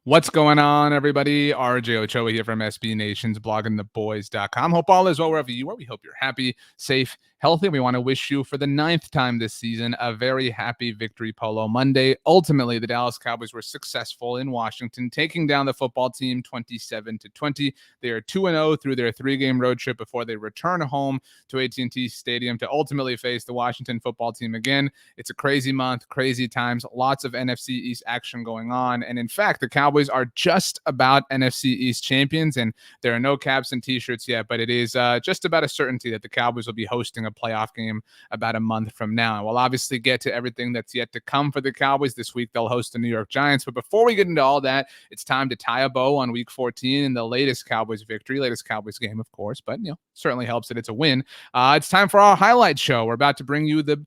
What's going on, everybody? RJ Ochoa here from SB Nation's bloggingtheboys.com. Hope all is well wherever you are. We hope you're happy, safe, healthy. We want to wish you for the 9th time this season a very happy Victory Polo Monday. Ultimately, the Dallas Cowboys were successful in Washington, taking down the football team 27-20. They are 2-0 through their 3-game road trip before they return home to AT&T Stadium to ultimately face the Washington football team again. It's a crazy month, crazy times, lots of NFC East action going on. And in fact, the Cowboys are just about NFC East champions, and there are no caps and t-shirts yet, but it is just about a certainty that the Cowboys will be hosting a playoff game about a month from now. And we'll obviously get to everything that's yet to come for the Cowboys. This week they'll host the New York Giants, but before we get into all that, it's time to tie a bow on week 14 and the latest Cowboys victory, latest Cowboys game, of course, but certainly helps that it's a win. It's time for our highlight show. We're about to bring you the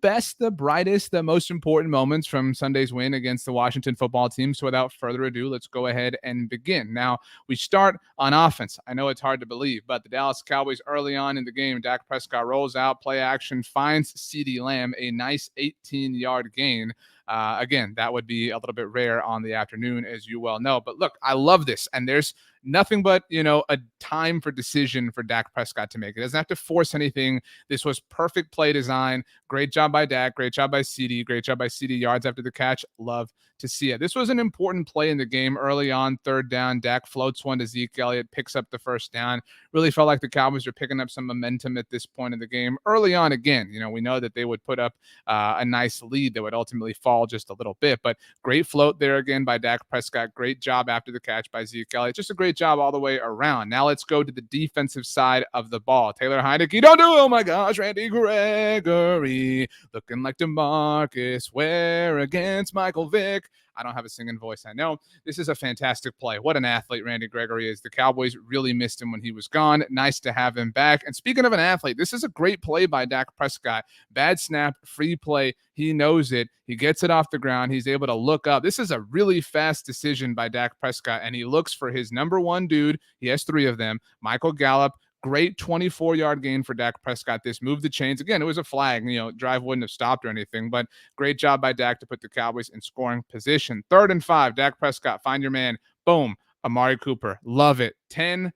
best, the brightest, the most important moments from Sunday's win against the Washington football team. So without further ado, let's go ahead and begin. Now, we start on offense. I know it's hard to believe, but the Dallas Cowboys early on in the game, Dak Prescott rolls out, play action, finds CeeDee Lamb, a nice 18-yard gain. Again, that would be a little bit rare on the afternoon, as you well know. But look, I love this. And there's nothing but, a time for decision for Dak Prescott to make. It doesn't have to force anything. This was perfect play design. Great job by Dak. Great job by CeeDee. Great job by CeeDee. Yards after the catch. Love to see it. This was an important play in the game early on, third down. Dak floats one to Zeke Elliott, picks up the first down. Really felt like the Cowboys were picking up some momentum at this point in the game. Early on, again, we know that they would put up a nice lead that would ultimately fall just a little bit, but great float there again by Dak Prescott. Great job after the catch by Zeke Elliott. Just a great job all the way around. Now let's go to the defensive side of the ball. Taylor Heinicke, don't do it. Oh my gosh, Randy Gregory looking like DeMarcus Ware against Michael Vick. I don't have a singing voice, I know. This is a fantastic play. What an athlete Randy Gregory is. The Cowboys really missed him when he was gone. Nice to have him back. And speaking of an athlete, this is a great play by Dak Prescott. Bad snap, free play. He knows it. He gets it off the ground. He's able to look up. This is a really fast decision by Dak Prescott, and he looks for his number one dude. He has 3 of them. Michael Gallup. Great 24-yard gain for Dak Prescott. This moved the chains. Again, it was a flag. Drive wouldn't have stopped or anything, but great job by Dak to put the Cowboys in scoring position. 3rd and 5, Dak Prescott, find your man. Boom. Amari Cooper. Love it. 10-0.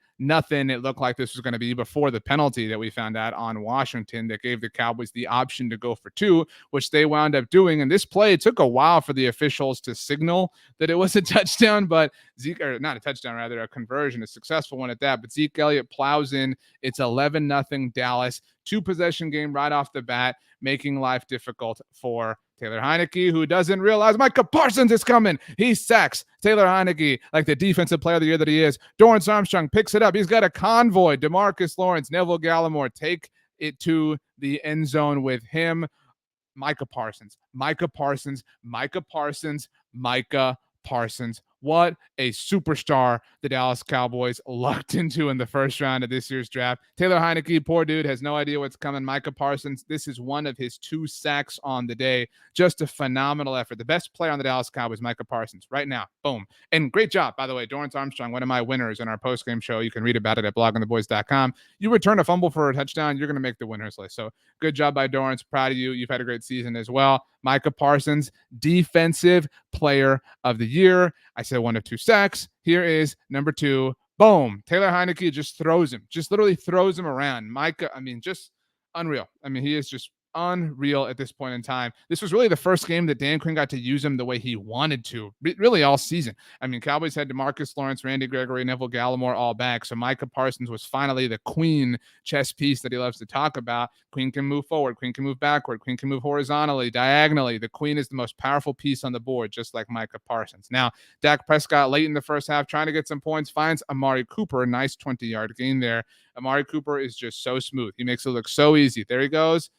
It looked like this was going to be before the penalty that we found out on Washington that gave the Cowboys the option to go for 2, which they wound up doing. And this play, it took a while for the officials to signal that it was a touchdown, but not a touchdown, rather a conversion, a successful one at that. But Zeke Elliott plows in. It's 11-0 Dallas. 2-possession game right off the bat, making life difficult for Taylor Heinicke, who doesn't realize Micah Parsons is coming. He sacks Taylor Heinicke like the defensive player of the year that he is. Dorrance Armstrong picks it up. He's got a convoy. DeMarcus Lawrence, Neville Gallimore take it to the end zone with him. Micah Parsons. What a superstar the Dallas Cowboys lucked into in the first round of this year's draft. Taylor Heinicke, poor dude, has no idea what's coming. Micah Parsons, this is one of his 2 sacks on the day. Just a phenomenal effort. The best player on the Dallas Cowboys, Micah Parsons, right now. Boom. And great job, by the way, Dorrance Armstrong, one of my winners in our postgame show. You can read about it at bloggingtheboys.com. You return a fumble for a touchdown, you're going to make the winners list. So good job by Dorrance. Proud of you. You've had a great season as well. Micah Parsons, defensive player of the year. I said 1 of 2 sacks. Here is number 2. Boom. Taylor Heinicke just literally throws him around. Micah, just unreal. He is just unreal at this point in time. This was really the first game that Dan Quinn got to use him the way he wanted to, really all season. Cowboys had DeMarcus Lawrence, Randy Gregory, Neville Gallimore all back, so Micah Parsons was finally the queen chess piece that he loves to talk about. Queen can move forward, Queen can move backward, Queen can move horizontally, diagonally. The queen is the most powerful piece on the board, just like Micah Parsons. Now, Dak Prescott late in the first half trying to get some points, finds Amari Cooper, a nice 20-yard gain there. Amari Cooper is just so smooth. He makes it look so easy. There he goes.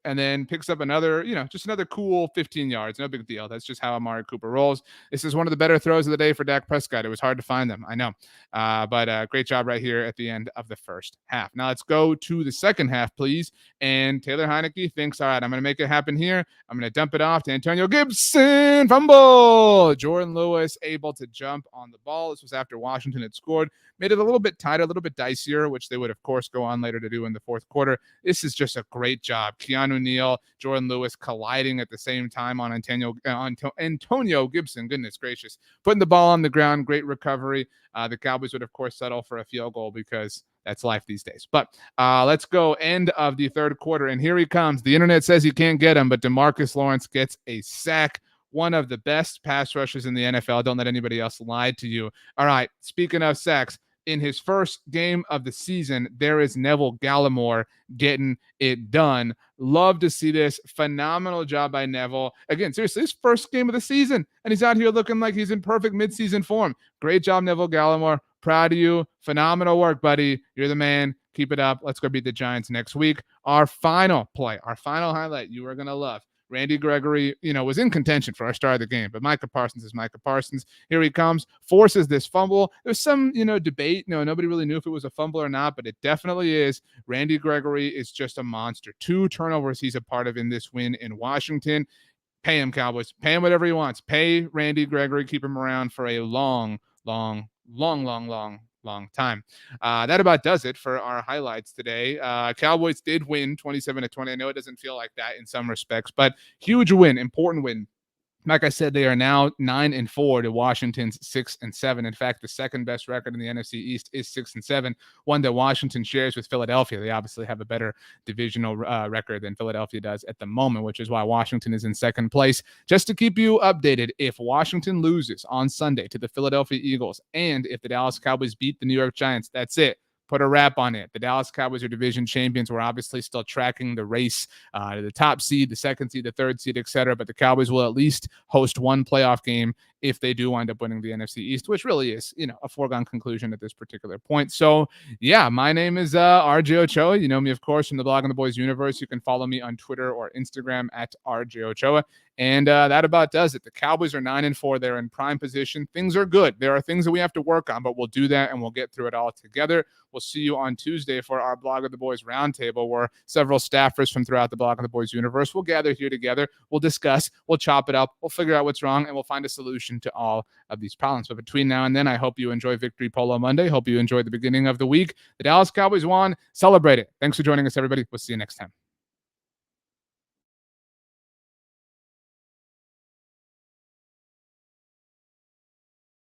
And then picks up another, just another cool 15 yards. No big deal. That's just how Amari Cooper rolls. This is one of the better throws of the day for Dak Prescott. It was hard to find them, I know. But great job right here at the end of the first half. Now let's go to the second half, please. And Taylor Heinicke thinks, all right, I'm going to make it happen here. I'm going to dump it off to Antonio Gibson. Fumble. Jordan Lewis able to jump on the ball. This was after Washington had scored. Made it a little bit tighter, a little bit dicier, which they would, of course, go on later to do in the fourth quarter. This is just a great job. Keanu O'Neal, Jordan Lewis colliding at the same time on Antonio Gibson. Goodness gracious. Putting the ball on the ground, great recovery. The Cowboys would, of course, settle for a field goal because that's life these days. But let's go end of the third quarter. And here he comes. The internet says you can't get him, but DeMarcus Lawrence gets a sack. One of the best pass rushers in the NFL. Don't let anybody else lie to you. All right, speaking of sacks, in his first game of the season, there is Neville Gallimore getting it done. Love to see this. Phenomenal job by Neville. Again, seriously, his first game of the season, and he's out here looking like he's in perfect midseason form. Great job, Neville Gallimore. Proud of you. Phenomenal work, buddy. You're the man. Keep it up. Let's go beat the Giants next week. Our final play, our final highlight you are going to love. Randy Gregory, was in contention for our start of the game, but Micah Parsons is Micah Parsons. Here he comes, forces this fumble. There's some, debate. Nobody really knew if it was a fumble or not, but it definitely is. Randy Gregory is just a monster. 2 turnovers he's a part of in this win in Washington. Pay him, Cowboys. Pay him whatever he wants. Pay Randy Gregory. Keep him around for a long time. That about does it for our highlights today. Cowboys did win 27-20. I know it doesn't feel like that in some respects, but huge win, important win. Like I said, they are now 9-4 to Washington's 6-7. In fact, the second best record in the NFC East is 6-7, one that Washington shares with Philadelphia. They obviously have a better divisional record than Philadelphia does at the moment, which is why Washington is in second place. Just to keep you updated, if Washington loses on Sunday to the Philadelphia Eagles, and if the Dallas Cowboys beat the New York Giants, that's it. Put a wrap on it. The Dallas Cowboys are division champions. We're obviously still tracking the race to the top seed, the second seed, the third seed, etc. But the Cowboys will at least host one playoff game if they do wind up winning the NFC East, which really is, a foregone conclusion at this particular point. So, yeah, my name is RJ Ochoa. You know me, of course, from the Blog on the Boys universe. You can follow me on Twitter or Instagram at RJ Ochoa. And that about does it. The Cowboys are 9-4. They're in prime position. Things are good. There are things that we have to work on, but we'll do that and we'll get through it all together. We'll see you on Tuesday for our Blog of the Boys roundtable, where several staffers from throughout the Blog of the Boys universe will gather here together. We'll discuss, we'll chop it up, we'll figure out what's wrong, and we'll find a solution to all of these problems. But between now and then, I hope you enjoy Victory Polo Monday. Hope you enjoy the beginning of the week. The Dallas Cowboys won. Celebrate it. Thanks for joining us, everybody. We'll see you next time.